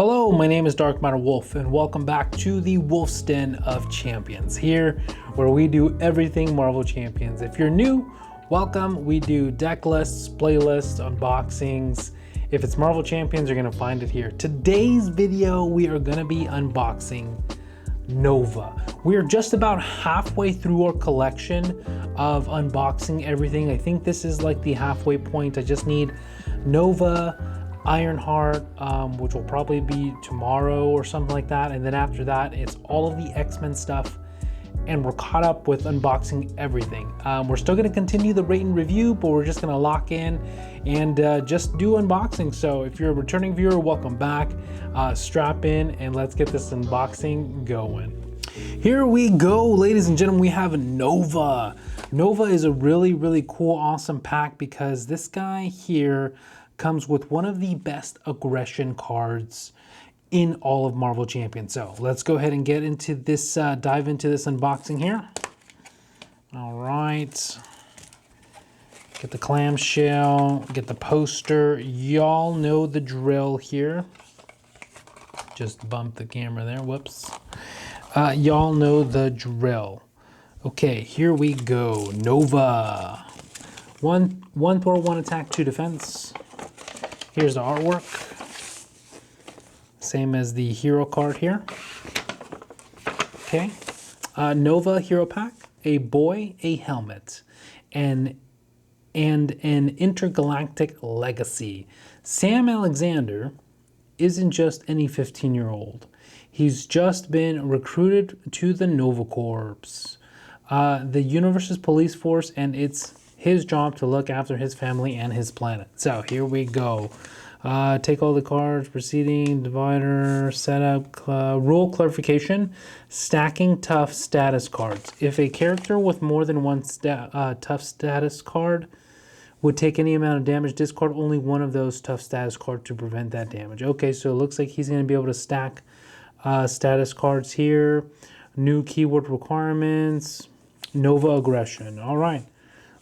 Hello, my name is Dark Matter Wolf, and welcome back to the Wolf's Den of Champions, here where we do everything Marvel Champions. If you're new, welcome. We do deck lists, playlists, unboxings. If it's Marvel Champions, you're gonna find it here. Today's video, we are gonna be unboxing Nova. We are just about halfway through our collection of unboxing everything. I think this is like the halfway point. I just need Nova, Ironheart, which will probably be tomorrow or something like that, and then after that it's all of the X-Men stuff, and we're caught up with unboxing everything. We're still going to continue the rate and review, but we're just going to lock in and just do unboxing. So if you're a returning viewer, welcome back. Strap in and let's get this unboxing going. Here we go, ladies and gentlemen. We have Nova. Nova is a really cool, awesome pack because this guy here comes with one of the best aggression cards in all of Marvel Champions. So let's go ahead and get into this, dive into this unboxing here. All right. Get the clamshell, get the poster. Y'all know the drill here. Just bumped the camera there, whoops. Y'all know the drill. Okay, here we go. Nova. One throw, one attack, 2 defense. Here's the artwork, same as the hero card here. Okay, Nova hero pack, a boy, a helmet, and an intergalactic legacy. Sam Alexander isn't just any 15-year-old. He's just been recruited to the Nova Corps, the universe's police force, and it's his job to look after his family and his planet. So here we go. Take all the cards, proceeding, divider, setup, rule clarification, stacking tough status cards. If a character with more than one tough status card would take any amount of damage, discard only one of those tough status cards to prevent that damage. Okay, so it looks like he's going to be able to stack status cards here. New keyword requirements, Nova aggression. All right.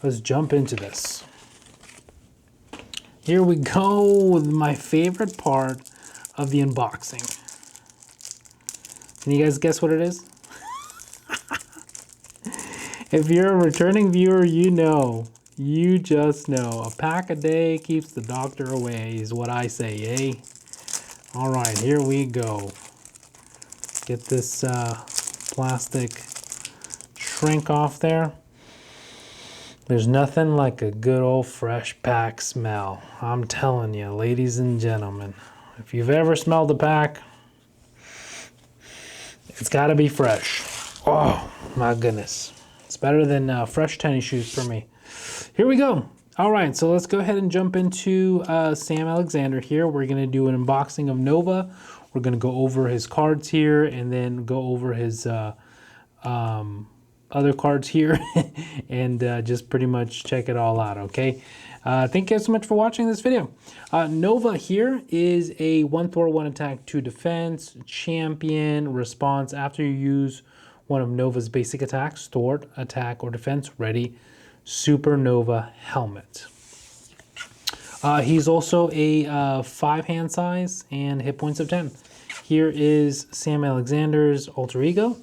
Let's jump into this. Here we go with my favorite part of the unboxing. Can you guys guess what it is? If you're a returning viewer, you know. You just know. A pack a day keeps the doctor away is what I say, eh? All right, here we go. Get this plastic shrink off there. There's nothing like a good old fresh pack smell. I'm telling you, ladies and gentlemen, if you've ever smelled a pack, it's got to be fresh. Oh, my goodness. It's better than fresh tennis shoes for me. Here we go. All right, so let's go ahead and jump into Sam Alexander here. We're going to do an unboxing of Nova. We're going to go over his cards here and then go over his other cards here and just pretty much check it all out. Okay, thank you guys so much for watching this video. Nova here is a 1 throw, 1 attack, 2 defense champion. Response after you use one of Nova's basic attacks: stored, attack, or defense. Ready. Supernova helmet. He's also a 5 hand size and hit points of 10. Here is Sam Alexander's alter ego.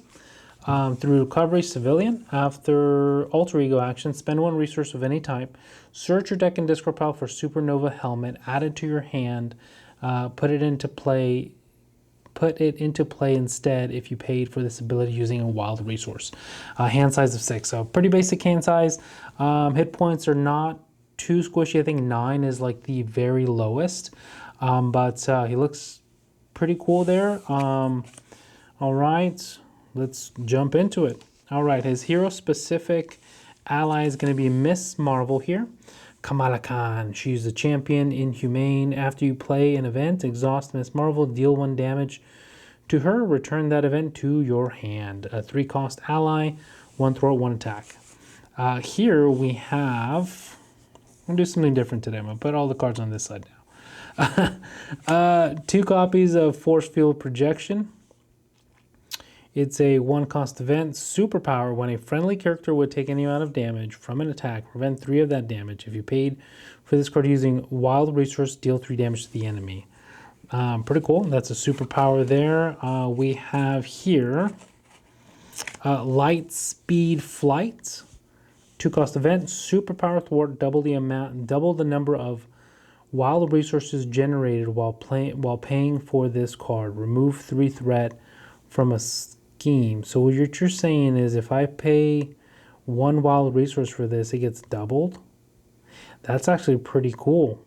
Through recovery, civilian. After alter ego action, spend 1 resource of any type. Search your deck and discard pile for Supernova helmet. Add it to your hand. Put it into play instead if you paid for this ability using a wild resource. Hand size of 6, so pretty basic hand size. Hit points are not too squishy. I think 9 is like the very lowest, but he looks pretty cool there. All right. Let's jump into it. All right, his hero-specific ally is going to be Miss Marvel here. Kamala Khan. She's a champion, inhumane. After you play an event, exhaust Miss Marvel, deal 1 damage to her, return that event to your hand. A 3-cost ally, 1 throw, 1 attack. Here we have, I'm going to do something different today. I'm going to put all the cards on this side now. 2 copies of Force Field Projection. It's a 1-cost event. Superpower: when a friendly character would take any amount of damage from an attack, prevent 3 of that damage. If you paid for this card using wild resource, deal 3 damage to the enemy. Pretty cool. That's a superpower there. We have here light speed flight. 2-cost event. Superpower thwart. Double the number of wild resources generated while paying for this card. Remove 3 threat from a scheme. So what you're saying is if I pay 1 wild resource for this, it gets doubled. That's actually pretty cool.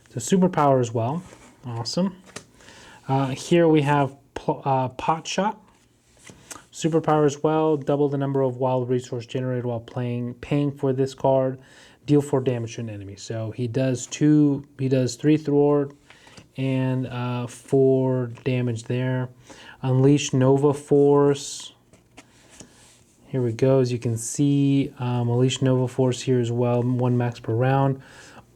It's a superpower as well. Awesome. Here we have pot shot. Superpower as well. Double the number of wild resource generated while paying for this card. Deal 4 damage to an enemy. So he does 3 thwart and 4 damage there. Unleash Nova Force. Here we go. As you can see, Unleash Nova Force here as well. 1 max per round.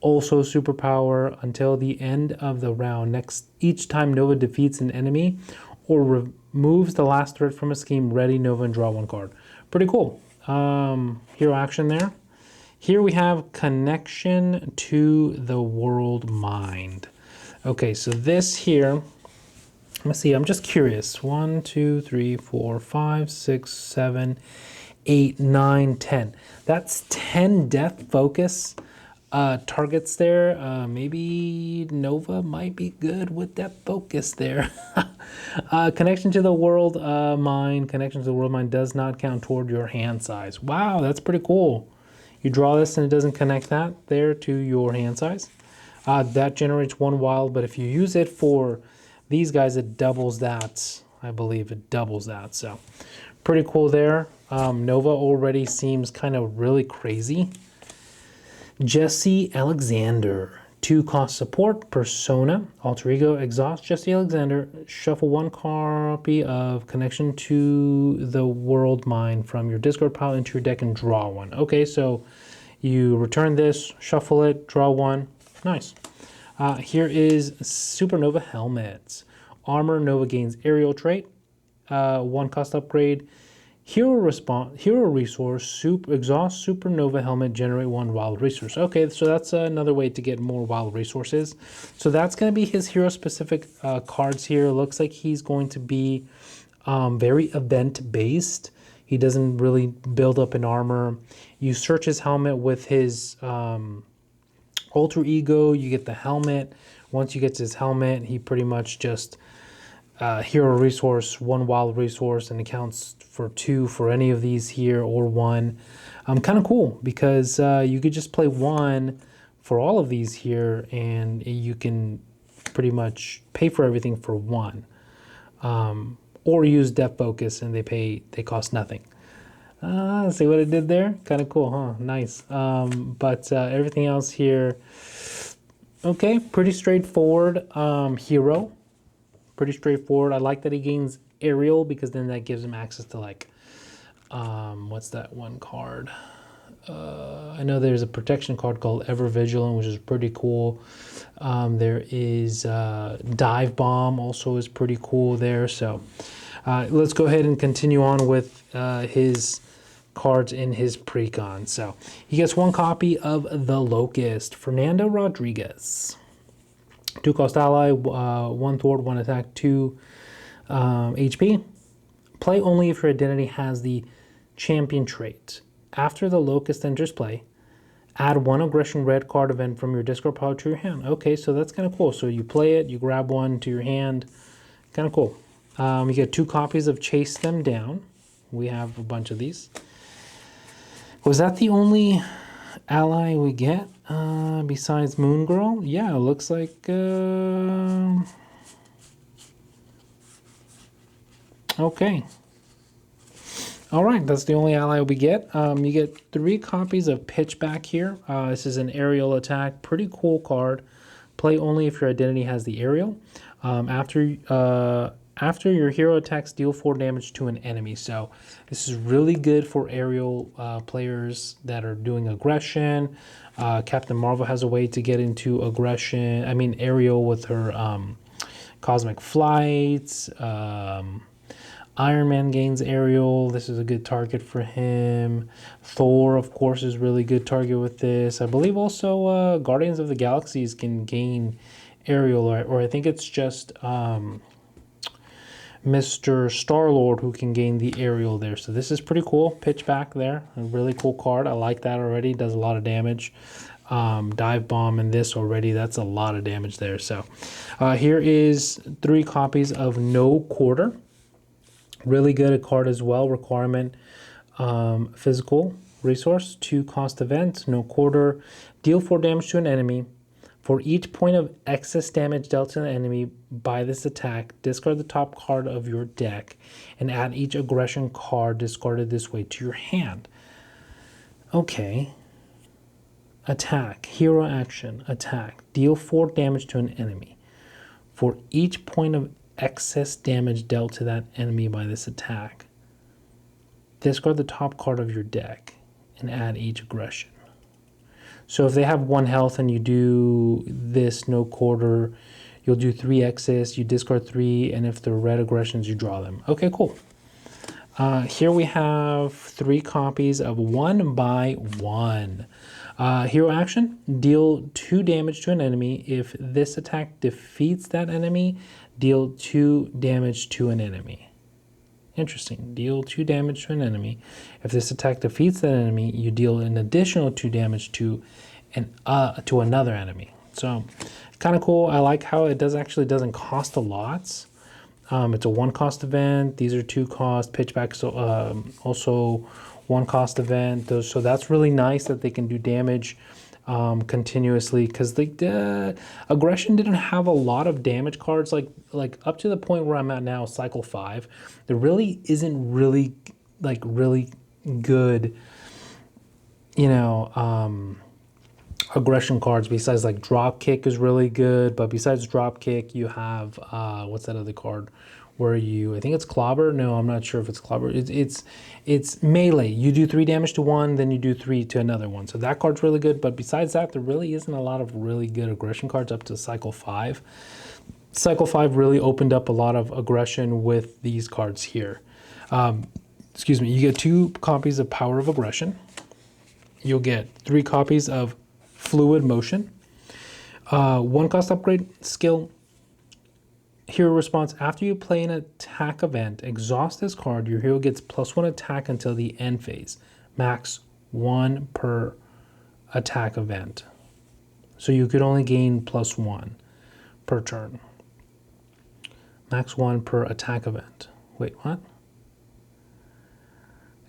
Also superpower until the end of the round. Each time Nova defeats an enemy or removes the last threat from a scheme, ready Nova and draw 1 card. Pretty cool. Hero action there. Here we have Connection to the World Mind. Okay, so this here, let's see, I'm just curious. 1, 2, 3, 4, 5, 6, 7, 8, 9, 10. That's 10 death focus targets there. Maybe Nova might be good with that focus there. Connection to the world mind. Connection to the world mind does not count toward your hand size. Wow, that's pretty cool. You draw this and it doesn't connect that there to your hand size. That generates 1 wild, but if you use it for these guys, it doubles that. I believe it doubles that. So pretty cool there. Nova already seems kind of really crazy. Jesse Alexander. 2-cost support, persona, alter ego, exhaust Jesse Alexander, shuffle 1 copy of Connection to the World Mind from your discard pile into your deck and draw 1. Okay, so you return this, shuffle it, draw 1. Nice. Here is Supernova Helmet. Armor, Nova gains aerial trait, 1-cost upgrade. Hero resource, exhaust Supernova Helmet, generate 1 wild resource. Okay, so that's another way to get more wild resources. So that's going to be his hero specific cards here. Looks like he's going to be very event based. He doesn't really build up an armor. You search his helmet with his alter ego, you get the helmet. Once you get to his helmet, he pretty much just hero resource, 1 wild resource, and accounts for 2 for any of these here, or 1. Kind of cool because you could just play 1 for all of these here, and you can pretty much pay for everything for 1. Or use depth focus, and they cost nothing. See what I did there? Kind of cool, huh? Nice. But everything else here, okay, pretty straightforward. Hero. Pretty straightforward. I like that he gains aerial because then that gives him access to like, what's that one card? I know there's a protection card called Ever Vigilant, which is pretty cool. There is Dive Bomb, also is pretty cool there. So let's go ahead and continue on with his cards in his precon. So he gets 1 copy of the Locust, Fernando Rodriguez. 2-cost ally, 1 thwart, 1 attack, 2 HP. Play only if your identity has the champion trait. After the Locust enters play, add 1 aggression red card event from your discard pile to your hand. Okay, so that's kind of cool. So you play it, you grab 1 to your hand. Kind of cool. You get 2 copies of Chase Them Down. We have a bunch of these. Was that the only ally we get besides Moon Girl? Yeah, it looks like okay. All right, that's the only ally we get. You get 3 copies of Pitchback here. This is an aerial attack, pretty cool card. Play only if your identity has the aerial. After your hero attacks, deal 4 damage to an enemy. So this is really good for aerial players that are doing aggression. Captain Marvel has a way to get into aggression. I mean aerial with her cosmic flights. Iron Man gains aerial. This is a good target for him. Thor, of course, is really good target with this. I believe also Guardians of the Galaxies can gain Ariel, or I think it's just Mr. Star-Lord who can gain the aerial there. So this is pretty cool. Pitch back there, a really cool card. I like that already. Does a lot of damage. Dive bomb in this already, that's a lot of damage there. So here is 3 copies of No Quarter. Really good a card as well. Requirement, physical resource, 2 cost event, No Quarter. Deal 4 damage to an enemy. For each point of excess damage dealt to an enemy by this attack, discard the top card of your deck and add each aggression card discarded this way to your hand. Okay. Attack. Hero action. Attack. Deal 4 damage to an enemy. For each point of excess damage dealt to that enemy by this attack, discard the top card of your deck and add each aggression. So if they have 1 health and you do this No Quarter, you'll do 3 excess, you discard 3, and if they're red aggressions, you draw them. Okay, cool. Here we have 3 copies of 1 by 1. Hero action, deal 2 damage to an enemy. If this attack defeats that enemy, deal 2 damage to an enemy. Interesting. Deal 2 damage to an enemy. If this attack defeats that enemy, you deal an additional 2 damage to another enemy. So kind of cool. I like how it doesn't cost a lot. It's a 1 cost event. These are 2 cost. Pitchback, so also 1 cost event. So that's really nice that they can do damage continuously, because the aggression didn't have a lot of damage cards like up to the point where I'm at now, cycle 5. There really isn't really good, you know, aggression cards besides like drop kick is really good, but besides drop kick you have what's that other card where I think it's clobber. No, I'm not sure if it's clobber. It's melee. You do 3 damage to one, then you do 3 to another one. So that card's really good. But besides that, there really isn't a lot of really good aggression cards up to cycle 5. Cycle 5 really opened up a lot of aggression with these cards here. Excuse me. You get 2 copies of Power of Aggression. You'll get 3 copies of Fluid Motion. 1 cost upgrade skill. Hero response, after you play an attack event, exhaust this card, your hero gets +1 attack until the end phase. Max 1 per attack event. So you could only gain +1 per turn. Max 1 per attack event. Wait, what?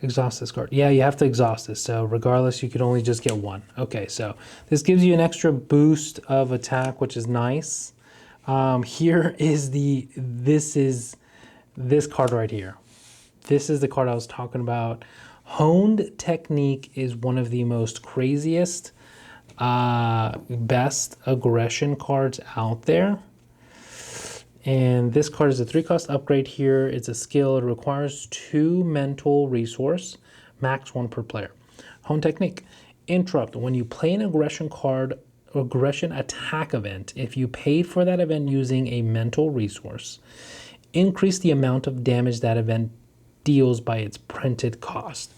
Exhaust this card. Yeah, you have to exhaust this. So regardless, you could only just get 1. Okay, so this gives you an extra boost of attack, which is nice. Here is this card right here. This is the card I was talking about. Honed Technique is one of the most craziest, best aggression cards out there. And this card is a 3 cost upgrade here. It's a skill. It requires 2 mental resource, max 1 per player. Honed Technique. Interrupt. When you play an aggression card, aggression attack event, if you paid for that event using a mental resource, increase the amount of damage that event deals by its printed cost.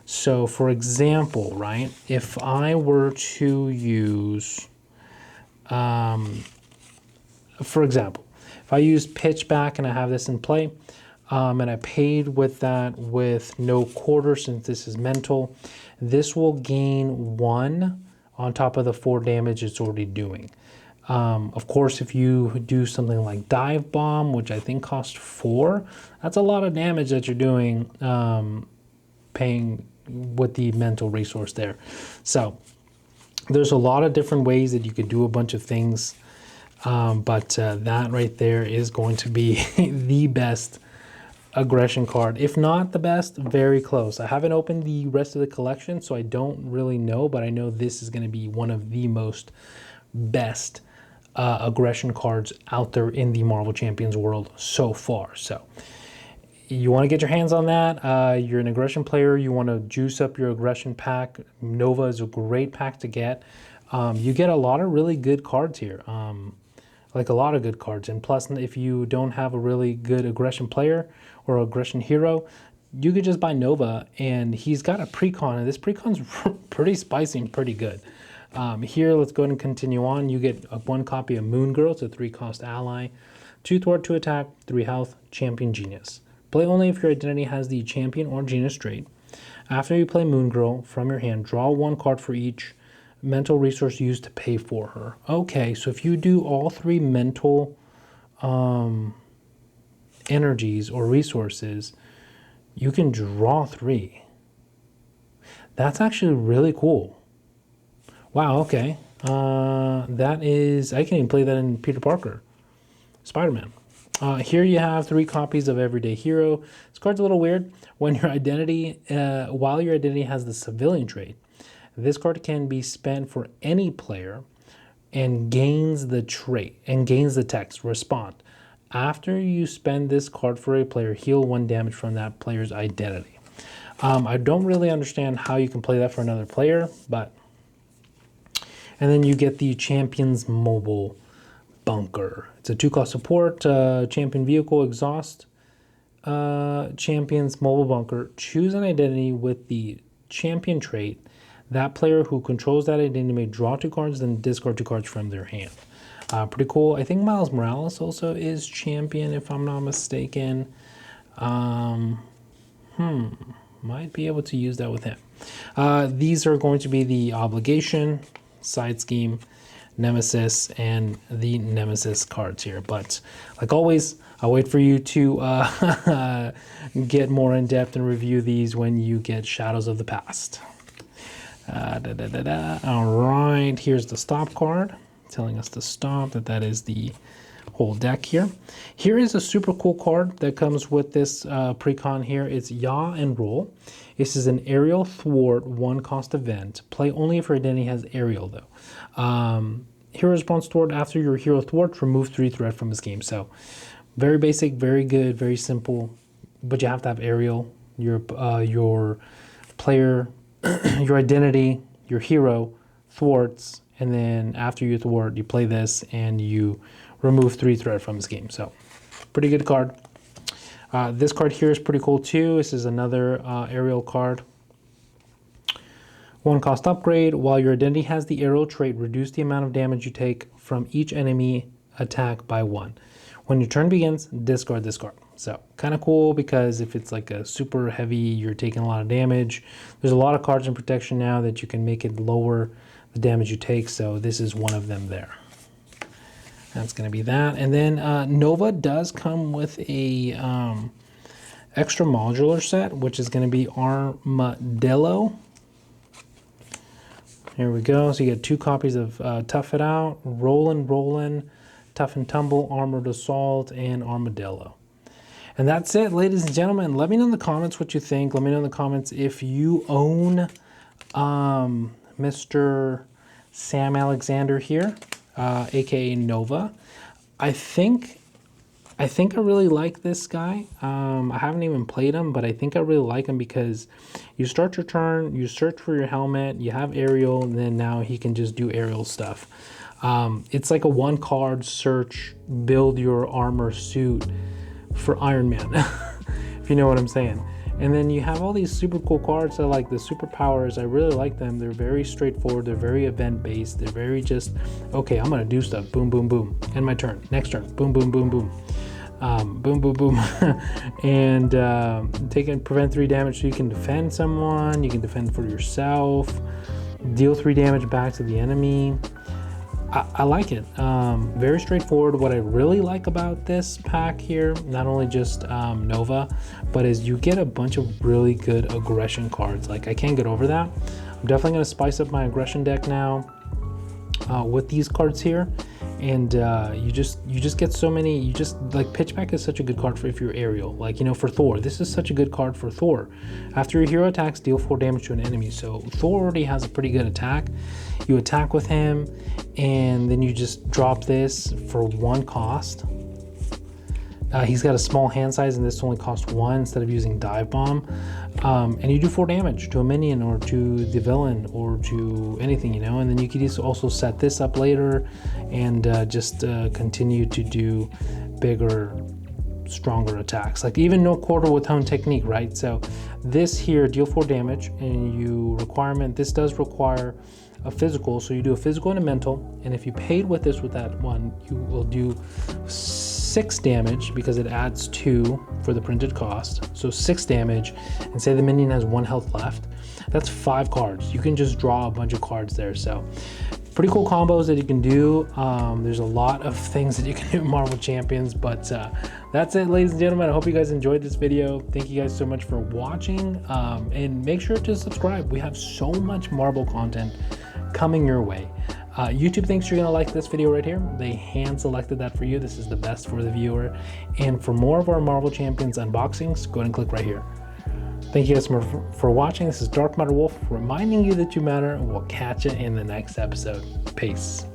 So for example, right, if I were to use, for example, if I use pitch back and I have this in play, and I paid with that with No Quarter, since this is mental, this will gain 1 on top of the 4 damage it's already doing. Of course, if you do something like Dive Bomb, which I think costs 4, that's a lot of damage that you're doing, paying with the mental resource there. So there's a lot of different ways that you could do a bunch of things, but that right there is going to be the best aggression card. If not the best, very close. I haven't opened the rest of the collection, so I don't really know, but I know this is going to be one of the most best aggression cards out there in the Marvel Champions world so far. So you want to get your hands on that. You're an aggression player. You want to juice up your aggression pack. Nova is a great pack to get. You get a lot of really good cards here. Like a lot of good cards. And plus, if you don't have a really good aggression player or aggression hero, you could just buy Nova, and he's got a precon, and this precon's pretty spicy and pretty good. Here, let's go ahead and continue on. You get one copy of Moon Girl. It's a 3-cost ally. 2 thwart, 2 attack, 3 health, champion genius. Play only if your identity has the champion or genius trait. After you play Moon Girl from your hand, draw 1 card for each mental resource used to pay for her. Okay, so if you do all 3 mental energies or resources, you can draw 3. That's actually really cool. Wow, okay. That is, I can even play that in Peter Parker. Spider-Man. Here you have 3 copies of Everyday Hero. This card's a little weird. When your identity, while your identity has the civilian trait, this card can be spent for any player and gains the trait, and gains the text, respond. After you spend this card for a player, heal 1 damage from that player's identity. I don't really understand how you can play that for another player, but... And then you get the Champion's Mobile Bunker. It's a 2-cost support, champion vehicle, exhaust, Champion's Mobile Bunker. Choose an identity with the champion trait. That player who controls that identity may draw 2 cards, then discard 2 cards from their hand. Pretty cool. I think Miles Morales also is champion, if I'm not mistaken. Might be able to use that with him. These are going to be the Obligation, Side Scheme, Nemesis, and the Nemesis cards here. But like always, I'll wait for you to get more in depth and review these when you get Shadows of the Past. All right, here's the stop card telling us to stop. That is the whole deck here. Here is a super cool card that comes with this pre-con here. It's Yaw and Roll. This is an aerial thwart 1-cost event. Play only if your identity has aerial though. Hero response thwart. After your hero thwarts, remove 3 threat from this game. So very basic, very good, very simple, but you have to have aerial. Your player, your identity, your hero thwarts, and then after you thwart, you play this and you remove 3 threat from this game. So pretty good card. This card here is pretty cool too. This is another aerial card. 1-cost upgrade. While your identity has the aerial trait, reduce the amount of damage you take from each enemy attack by 1. When your turn begins, discard this card. So kind of cool, because if it's like a super heavy, you're taking a lot of damage. There's a lot of cards in protection now that you can make it lower the damage you take. So this is one of them there. That's going to be that. And then Nova does come with a extra modular set, which is going to be Armadillo. Here we go. So you get 2 copies of Tough It Out, Rollin', Tough and Tumble, Armored Assault, and Armadillo. And that's it, ladies and gentlemen. Let me know in the comments what you think. Let me know in the comments if you own Mr. Sam Alexander here, aka Nova. I think I really like this guy. I haven't even played him, but I think I really like him because you start your turn, you search for your helmet, you have aerial, and then now he can just do aerial stuff. It's like a 1-card search, build your armor suit for Iron Man, if you know what I'm saying. And then you have all these super cool cards that like the superpowers. I really like them. They're very straightforward. They're very event based. They're very just, okay, I'm gonna do stuff. Boom, boom, boom. End my turn. Next turn. Boom, boom, boom, boom. Boom, boom, boom. And prevent 3 damage so you can defend someone. You can defend for yourself. Deal 3 damage back to the enemy. I like it. Very straightforward. What I really like about this pack here, not only just Nova, but is you get a bunch of really good aggression cards. Like, I can't get over that. I'm definitely going to spice up my aggression deck now with these cards here. And you just get so many. You just like Pitchback is such a good card for if you're aerial. Like, you know, for Thor, this is such a good card for Thor. After your hero attacks, deal 4 damage to an enemy. So Thor already has a pretty good attack. You attack with him, and then you just drop this for 1 cost. He's got a small hand size, and this only costs 1 instead of using Dive Bomb. And you do 4 damage to a minion or to the villain or to anything, you know. And then you could also set this up later and just continue to do bigger, stronger attacks. Like even no quarter with Hone Technique, right? So this here, deal 4 damage, and this does require a physical. So you do a physical and a mental, and if you paid with that one, you will do 6 damage because it adds 2 for the printed cost. So 6 damage, and say the minion has 1 health left. That's 5 cards. You can just draw a bunch of cards there. So pretty cool combos that you can do. There's a lot of things that you can do in Marvel Champions, but that's it, ladies and gentlemen. I hope you guys enjoyed this video. Thank you guys so much for watching, and make sure to subscribe. We have so much Marvel content coming your way. YouTube thinks you're gonna like this video right here. They hand selected that for you. This is the best for the viewer. And for more of our Marvel Champions unboxings, go ahead and click right here. Thank you guys for watching. This is Dark Matter Wolf reminding you that you matter, and we'll catch you in the next episode. Peace.